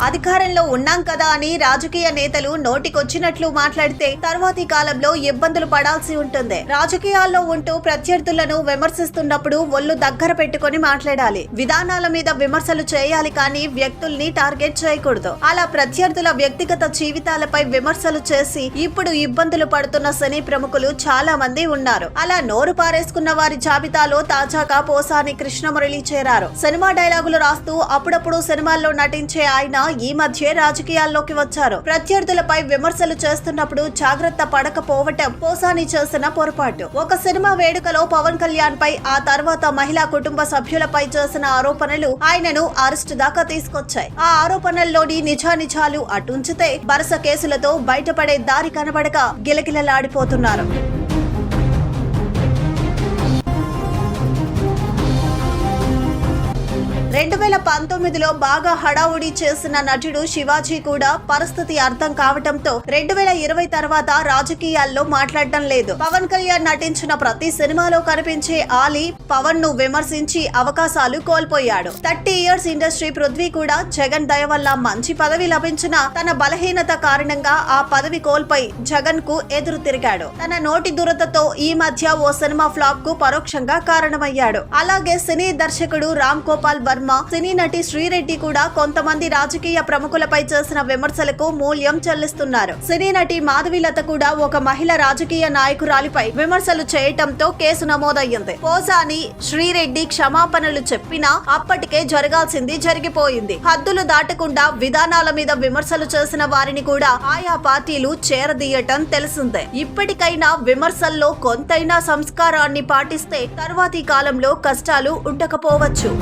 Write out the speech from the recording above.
అధికారంలో ఉన్నాం కదా అని రాజకీయ నేతలు నోటికొచ్చినట్లు మాట్లాడితే తర్వాతి కాలంలో ఇబ్బందులు పడాల్సి ఉంటుంది. రాజకీయాల్లో ఉంటూ ప్రత్యర్థులను విమర్శిస్తున్నప్పుడు ఒళ్ళు దగ్గర పెట్టుకుని మాట్లాడాలి. విధానాల మీద విమర్శలు చేయాలి కానీ వ్యక్తుల్ని టార్గెట్ చేయకూడదు. అలా ప్రత్యర్థుల వ్యక్తిగత జీవితాలపై విమర్శలు చేసి ఇప్పుడు ఇబ్బందులు పడుతున్న సినీ ప్రముఖులు చాలా మంది ఉన్నారు. అలా నోరు పారేసుకున్న వారి జాబితాలో తాజాగా పోసాని కృష్ణమురళి చేరారు. సినిమా డైలాగులు రాస్తూ అప్పుడప్పుడు సినిమాల్లో నటించే ఆయన ఈ మధ్య రాజకీయాల్లోకి వచ్చారు. ప్రత్యర్థులపై విమర్శలు చేస్తున్నప్పుడు జాగ్రత్త పడకపోవటం పోసాని చేసిన పొరపాటు. ఒక సినిమా వేడుకలో పవన్ కళ్యాణ్ పై ఆ తర్వాత మహిళా కుటుంబ సభ్యులపై చేసిన ఆరోపణలు ఆయనను అరెస్టు దాకా తీసుకొచ్చాయి. ఆ ఆరోపణల్లోని నిజానిజాలు అటుంచితే వరుస కేసులతో బయటపడే దారి కనబడక గిలగిలలాడిపోతున్నారు. 2019లో బాగా హడావుడి చేసిన నటుడు శివాజీ కూడా పరిస్థితి అర్థం కావటంతో 2020 తర్వాత రాజకీయాల్లో మాట్లాడటం లేదు. పవన్ కళ్యాణ్ నటించిన ప్రతి సినిమాలో కనిపించే ఆలీ పవన్ ను విమర్శించి అవకాశాలు కోల్పోయాడు. 30 ఇయర్స్ ఇండస్ట్రీ పృథ్వీ కూడా జగన్ దయ వల్ల మంచి పదవి లభించిన తన బలహీనత కారణంగా ఆ పదవి కోల్పోయి జగన్ కు ఎదురు తిరిగాడు. తన నోటి దురదతో ఈ మధ్య ఓ సినిమా ఫ్లాప్ కు పరోక్షంగా కారణమయ్యాడు. అలాగే సినీ దర్శకుడు రామ్ గోపాల్ వర్మ, సినీ నటి శ్రీరెడ్డి కూడా కొంతమంది రాజకీయ ప్రముఖులపై చేసిన విమర్శలకు మూల్యం చెల్లిస్తున్నారు. సినీ నటి మాధవీలత కూడా ఒక మహిళ రాజకీయ నాయకురాలిపై విమర్శలు చేయటంతో కేసు నమోదయ్యింది. పోసాని శ్రీరెడ్డి క్షమాపణలు చెప్పినా అప్పటికే జరగాల్సింది జరిగిపోయింది. హద్దులు దాటకుండా విధానాల మీద విమర్శలు చేసిన వారిని కూడా ఆయా పార్టీలు చేరదీయటం తెలిసిందే. ఇప్పటికైనా విమర్శల్లో కొంతైనా సంస్కారాన్ని పాటిస్తే తర్వాతి కాలంలో కష్టాలు ఉండకపోవచ్చు.